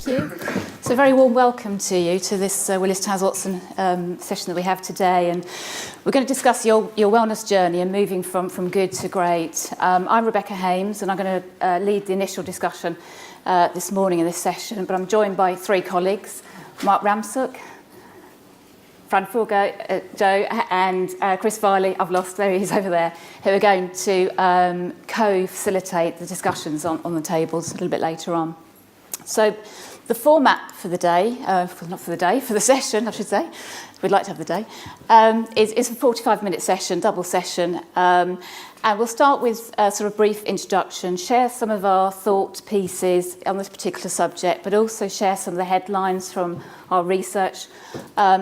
Thank you. So a very warm welcome to you to this Willis Towers Watson session that we have today, and we're going to discuss your wellness journey and moving from good to great. I'm Rebekah Haymes, and I'm going to lead the initial discussion this morning in this session, but I'm joined by three colleagues: Mark Ramsuk, Fran Forgo, Joe, and Chris Viley, I've lost, there he is over there, who are going to co-facilitate the discussions on the tables a little bit later on. So the format for the day, for the session, I should say, we'd like to have the day, is a 45-minute session, double session, and we'll start with a sort of brief introduction, share some of our thought pieces on this particular subject, but also share some of the headlines from our research,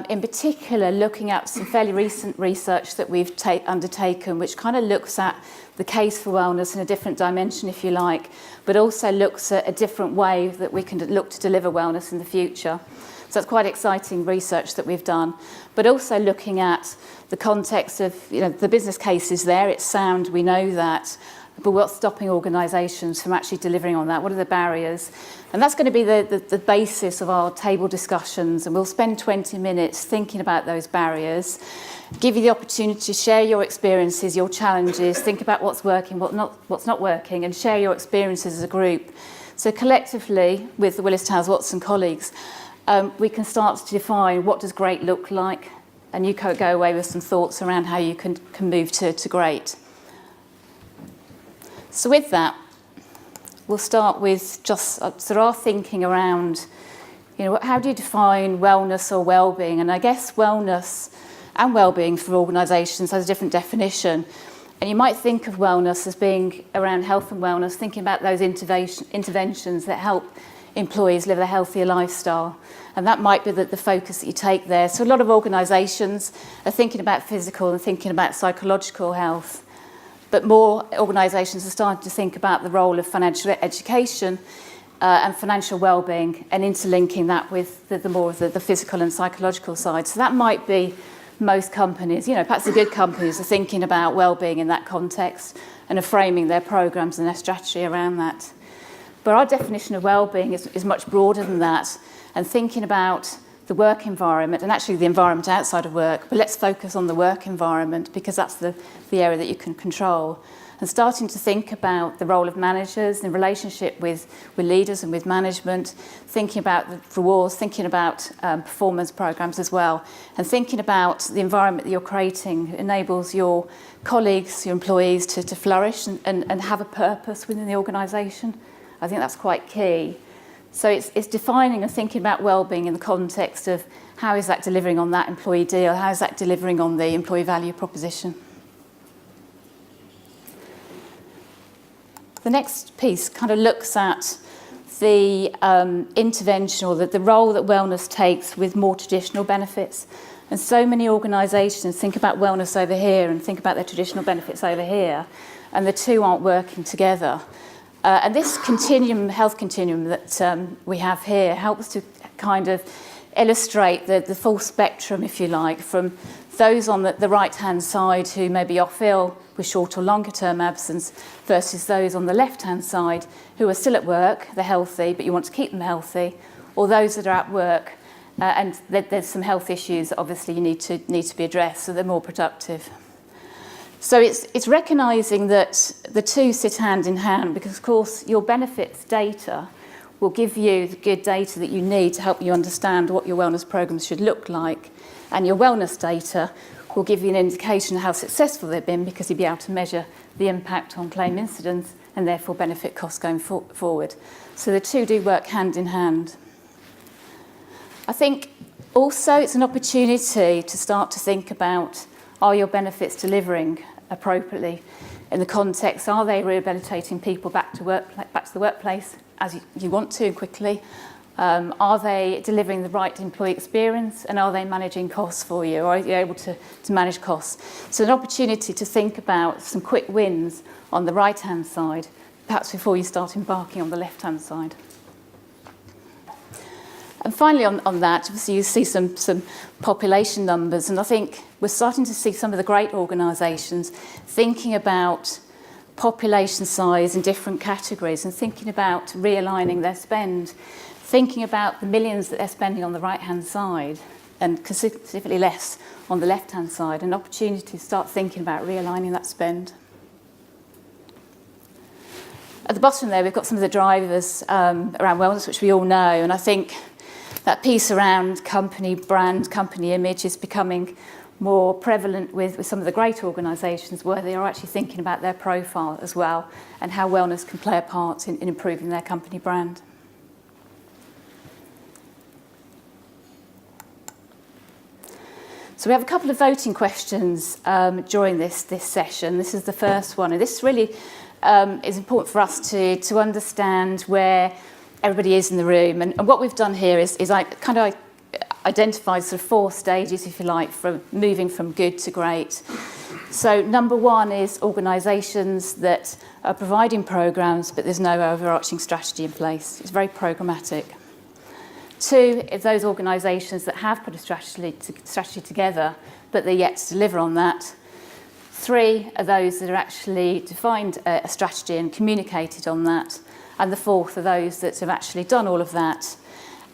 in particular looking at some fairly recent research that we've undertaken, which kind of looks at the case for wellness in a different dimension, if you like, but also looks at a different way that we can look to deliver wellness in the future. So it's quite exciting research that we've done, but also looking at the context of, the business cases there. It's sound, we know that, but what's stopping organisations from actually delivering on that? What are the barriers? And that's going to be the basis of our table discussions, and we'll spend 20 minutes thinking about those barriers, give you the opportunity to share your experiences, your challenges, think about what's working, what's not working, and share your experiences as a group. So collectively, with the Willis Towers Watson colleagues, we can start to define what does great look like, and you can go away with some thoughts around how you can move to great. So with that, we'll start with just sort of our thinking around, how do you define wellness or well-being? And I guess wellness and well-being for organisations has a different definition. And you might think of wellness as being around health and wellness, thinking about those interventions that help employees live a healthier lifestyle. And that might be the focus that you take there. So a lot of organisations are thinking about physical and thinking about psychological health. But more organisations are starting to think about the role of financial education and financial well-being, and interlinking that with the more of the physical and psychological side. So that might be most companies, perhaps the good companies are thinking about well-being in that context and are framing their programmes and their strategy around that. But our definition of well-being is much broader than that, and thinking about the work environment and actually the environment outside of work, but let's focus on the work environment because that's the area that you can control. And starting to think about the role of managers in relationship with leaders and with management, thinking about the rewards, thinking about performance programs as well, and thinking about the environment that you're creating enables your colleagues, your employees to flourish and have a purpose within the organisation. I think that's quite key. So it's defining and thinking about well-being in the context of how is that delivering on that employee deal, how is that delivering on the employee value proposition. The next piece kind of looks at the intervention or the role that wellness takes with more traditional benefits. And so many organisations think about wellness over here and think about their traditional benefits over here, and the two aren't working together. And this health continuum that we have here helps to kind of illustrate the full spectrum, if you like, from those on the right-hand side who may be off ill with short or longer-term absence versus those on the left-hand side who are still at work, they're healthy, but you want to keep them healthy, or those that are at work and there's some health issues that obviously you need to be addressed so they're more productive. So it's recognising that the two sit hand in hand because, of course, your benefits data will give you the good data that you need to help you understand what your wellness programmes should look like, and your wellness data will give you an indication of how successful they've been because you'll be able to measure the impact on claim incidence and therefore benefit costs going forward. So the two do work hand in hand. I think also it's an opportunity to start to think about, are your benefits delivering appropriately in the context? Are they rehabilitating people back to the workplace as you want to quickly? Are they delivering the right employee experience, and are they managing costs for you? Or are you able to manage costs? So an opportunity to think about some quick wins on the right-hand side, perhaps before you start embarking on the left-hand side. And finally on that, obviously you see some population numbers, and I think we're starting to see some of the great organisations thinking about population size in different categories and thinking about realigning their spend, thinking about the millions that they're spending on the right-hand side and considerably less on the left-hand side, an opportunity to start thinking about realigning that spend. At the bottom there, we've got some of the drivers around wellness, which we all know, and I think that piece around company brand, company image is becoming more prevalent with some of the great organisations where they are actually thinking about their profile as well and how wellness can play a part in improving their company brand. So we have a couple of voting questions during this session. This is the first one, and this really is important for us to understand where everybody is in the room. And what we've done here is kind of identified sort of 4 stages, if you like, from moving from good to great. So number 1 is organisations that are providing programmes, but there's no overarching strategy in place. It's very programmatic. 2 is those organisations that have put a strategy together, but they're yet to deliver on that. 3 are those that are actually defined a strategy and communicated on that. And the 4th are those that have actually done all of that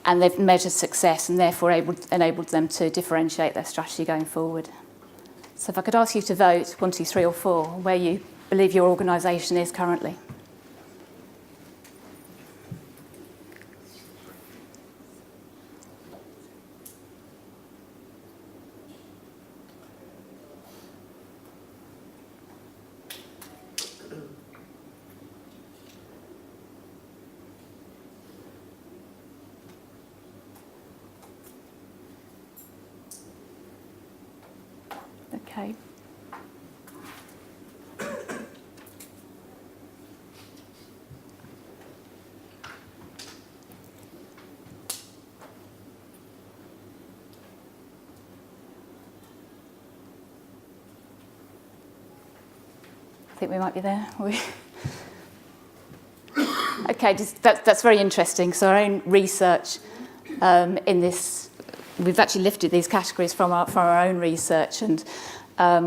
and they've measured success and therefore enabled them to differentiate their strategy going forward. So if I could ask you to vote 1, 2, 3 or 4 where you believe your organisation is currently. Okay. I think we might be there. Okay, that's very interesting. So our own research in this, we've actually lifted these categories from our own research, and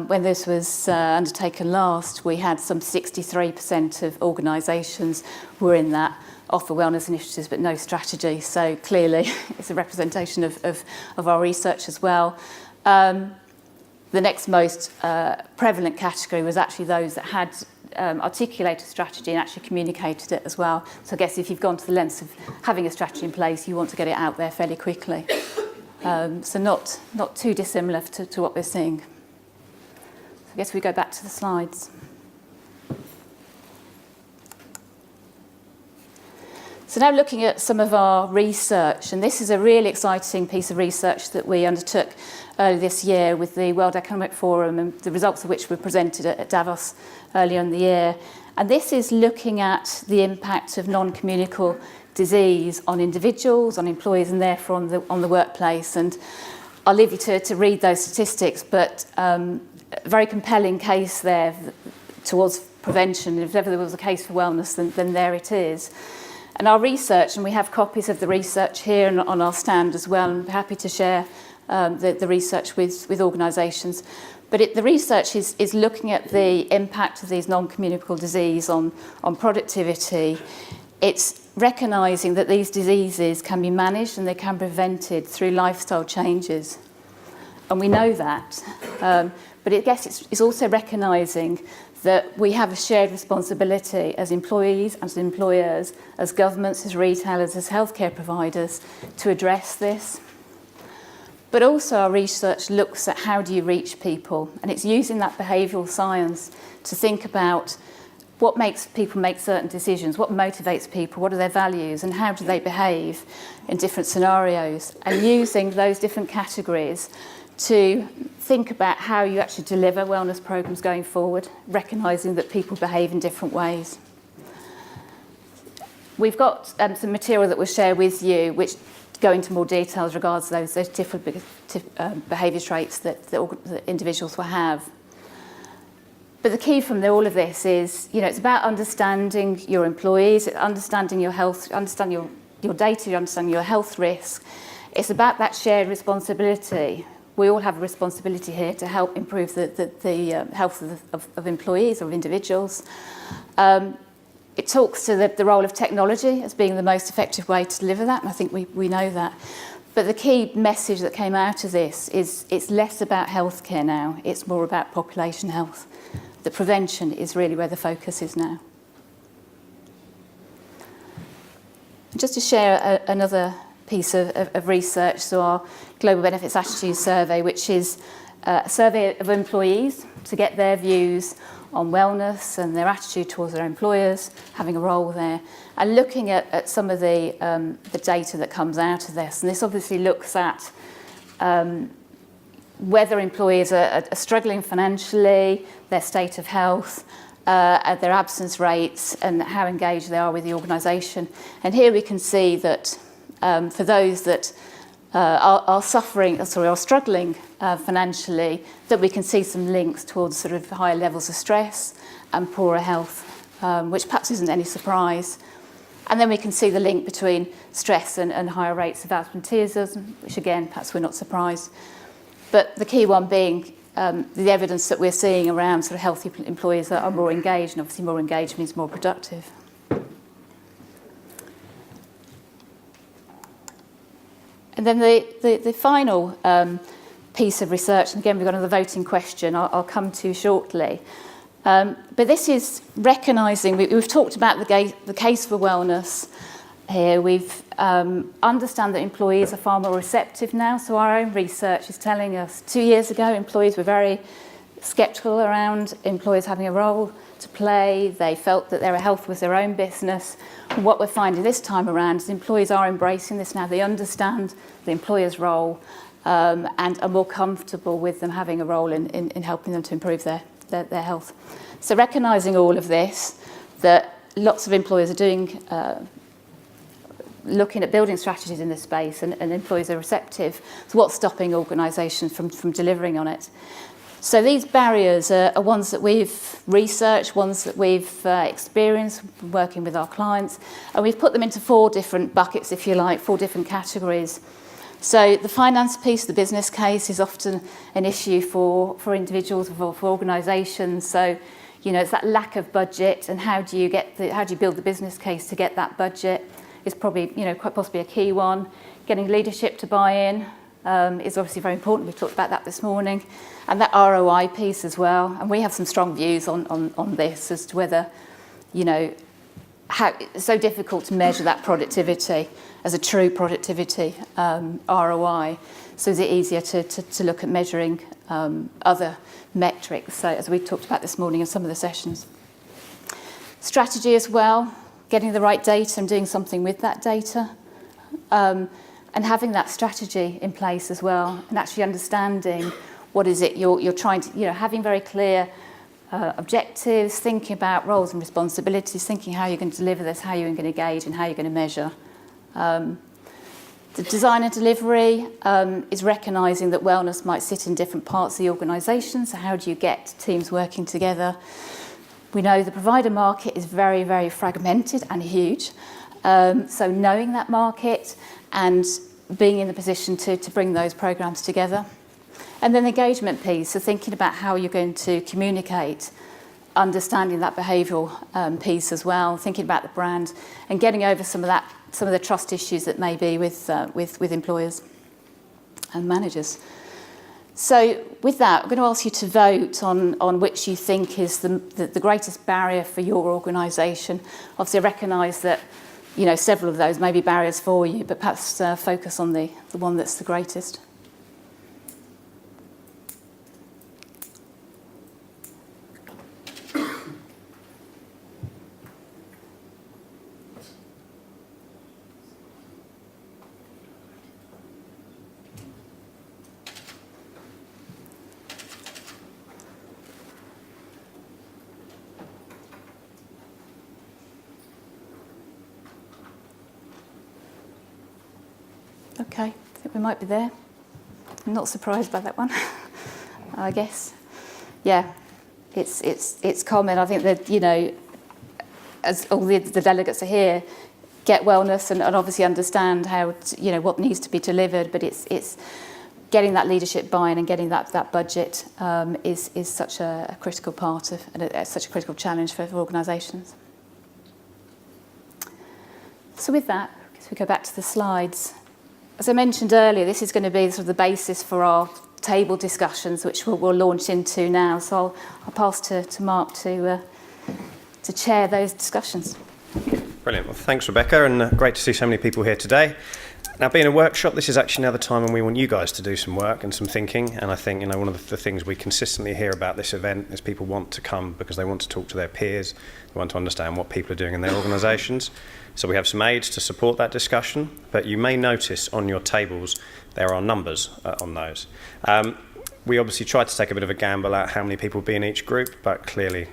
when this was undertaken last, we had some 63% of organisations were in that offer wellness initiatives but no strategy. So clearly it's a representation of our research as well. The next most prevalent category was actually those that had articulated strategy and actually communicated it as well. So I guess if you've gone to the lengths of having a strategy in place, you want to get it out there fairly quickly. So not too dissimilar to what we're seeing. So I guess we go back to the slides. So now looking at some of our research, and this is a really exciting piece of research that we undertook earlier this year with the World Economic Forum, and the results of which were presented at Davos earlier in the year. And this is looking at the impact of non-communicable disease on individuals, on employees, and therefore on the workplace. And I'll leave you to read those statistics, but a very compelling case there towards prevention. If ever there was a case for wellness, then there it is. And our research, and we have copies of the research here and on our stand as well, and we're happy to share the research with organisations. But the research is looking at the impact of these non-communicable disease on productivity. It's recognising that these diseases can be managed and they can be prevented through lifestyle changes. And we know that. But I guess it's also recognising that we have a shared responsibility as employees, as employers, as governments, as retailers, as healthcare providers to address this. But also our research looks at how do you reach people, and it's using that behavioural science to think about what makes people make certain decisions, what motivates people, what are their values, and how do they behave in different scenarios, and using those different categories to think about how you actually deliver wellness programs going forward, recognising that people behave in different ways. We've got some material that we'll share with you which go into more details regards those different behaviour traits that individuals will have. But the key from all of this is, it's about understanding your employees, understanding your health, understanding your data, understanding your health risk. It's about that shared responsibility we all have a responsibility here to help improve the health of employees or of individuals. It talks to the role of technology as being the most effective way to deliver that, and I think we know that. But the key message that came out of this is it's less about healthcare now, it's more about population health. The prevention is really where the focus is now. Just to share another piece of research, so our Global Benefits Attitudes Survey, which is a survey of employees to get their views on wellness and their attitude towards their employers, having a role there, and looking at some of the data that comes out of this. And this obviously looks at whether employees are struggling financially, their state of health, their absence rates, and how engaged they are with the organisation. And here we can see that for those that are struggling financially, that we can see some links towards sort of higher levels of stress and poorer health, which perhaps isn't any surprise. And then we can see the link between stress and higher rates of absenteeism, which again, perhaps we're not surprised. But the key one being the evidence that we're seeing around sort of healthy employees that are more engaged, and obviously more engaged means more productive. And then the final piece of research, and again we've got another voting question I'll come to shortly. But this is recognising, we've talked about the case for wellness here. We've understand that employees are far more receptive now. So our own research is telling us 2 years ago employees were very sceptical around employers having a role to play. They felt that their health was their own business. And what we're finding this time around is employees are embracing this now. They understand the employer's role and are more comfortable with them having a role in helping them to improve their health. So recognising all of this, that lots of employers are doing, looking at building strategies in this space, and employees are receptive. So what's stopping organisations from delivering on it? So these barriers are ones that we've researched, ones that we've experienced working with our clients, and we've put them into 4 different buckets, if you like, 4 different categories. So the finance piece, the business case, is often an issue for individuals, for organisations. So, you know, it's that lack of budget, and how do you build the business case to get that budget is probably, you know, quite possibly a key one. Getting leadership to buy in is obviously very important. We've talked about that this morning. And that ROI piece as well. And we have some strong views on this as to whether, you know, how it's so difficult to measure that productivity as a true productivity ROI. So is it easier to look at measuring other metrics, so as we talked about this morning in some of the sessions. Strategy as well, getting the right data and doing something with that data. And having that strategy in place as well, and actually understanding what is it you're trying to, you know, having very clear objectives, thinking about roles and responsibilities, thinking how you're going to deliver this, how you're going to engage, and how you're going to measure. The design and delivery is recognising that wellness might sit in different parts of the organisation, so how do you get teams working together? We know the provider market is very, very fragmented and huge, so knowing that market and being in the position to bring those programmes together. And then the engagement piece, so thinking about how you're going to communicate, understanding that behavioural piece as well, thinking about the brand, and getting over some of the trust issues that may be with employers and managers. So with that, I'm going to ask you to vote on which you think is the greatest barrier for your organisation. Obviously, I recognise that, you know, several of those may be barriers for you, but perhaps focus on the one that's the greatest. Okay, I think we might be there. I'm not surprised by that one, I guess. Yeah, it's common. I think that, you know, as all the delegates are here, get wellness and obviously understand how, you know, what needs to be delivered, but it's getting that leadership buy-in and getting that budget is such a critical part of, and such a critical challenge for organisations. So with that, if we go back to the slides, as I mentioned earlier, this is going to be sort of the basis for our table discussions, which we'll launch into now. So I'll pass to Mark to chair those discussions. Brilliant. Well, thanks, Rebecca, and great to see so many people here today. Now, being a workshop, this is actually now the time when we want you guys to do some work and some thinking. And I think, one of the things we consistently hear about this event is people want to come because they want to talk to their peers, they want to understand what people are doing in their organisations. So we have some aids to support that discussion, but you may notice on your tables there are numbers on those. We obviously tried to take a bit of a gamble at how many people will be in each group, but clearly,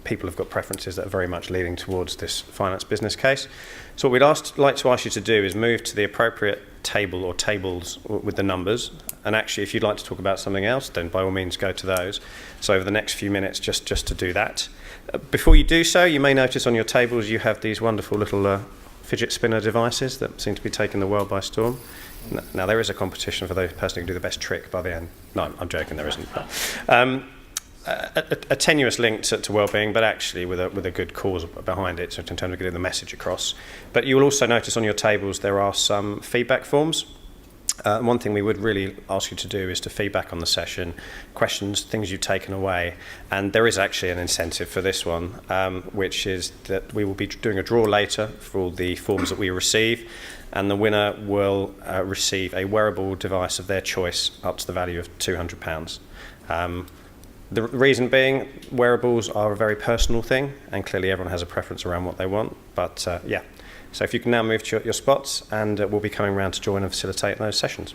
people have got preferences that are very much leading towards this finance business case. So what we'd like to ask you to do is move to the appropriate table or tables with the numbers. And actually, if you'd like to talk about something else, then by all means go to those. So over the next few minutes, just to do that. Before you do so, you may notice on your tables you have these wonderful little fidget spinner devices that seem to be taking the world by storm. Now, there is a competition for the person who can do the best trick by the end. No, I'm joking, there isn't. A tenuous link to wellbeing, but actually with a good cause behind it, so in terms of getting the message across. But you will also notice on your tables there are some feedback forms. One thing we would really ask you to do is to feedback on the session, questions, things you've taken away, and there is actually an incentive for this one, which is that we will be doing a draw later for all the forms that we receive, and the winner will receive a wearable device of their choice up to the value of £200. The reason being, wearables are a very personal thing, and clearly everyone has a preference around what they want. But yeah, so if you can now move to your spots, and we'll be coming around to join and facilitate those sessions.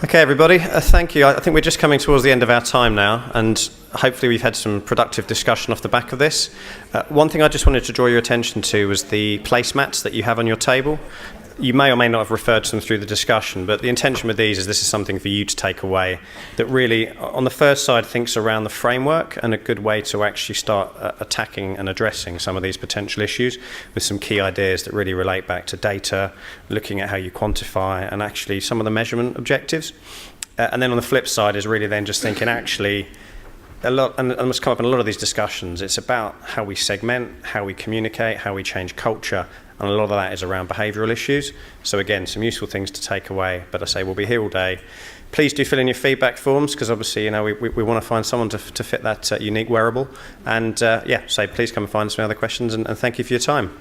Okay, everybody, thank you. I think we're just coming towards the end of our time now, and hopefully we've had some productive discussion off the back of this. One thing I just wanted to draw your attention to was the placemats that you have on your table. You may or may not have referred to them through the discussion, but the intention with these is this is something for you to take away that really, on the first side, thinks around the framework and a good way to actually start attacking and addressing some of these potential issues with some key ideas that really relate back to data, looking at how you quantify and actually some of the measurement objectives. And then on the flip side is really then just thinking actually, and it's come up in a lot of these discussions, it's about how we segment, how we communicate, how we change culture, and a lot of that is around behavioural issues. So again, some useful things to take away, but I say we'll be here all day. Please do fill in your feedback forms, because obviously we want to find someone to fit that unique wearable. And yeah, so please come and find some other questions, and thank you for your time.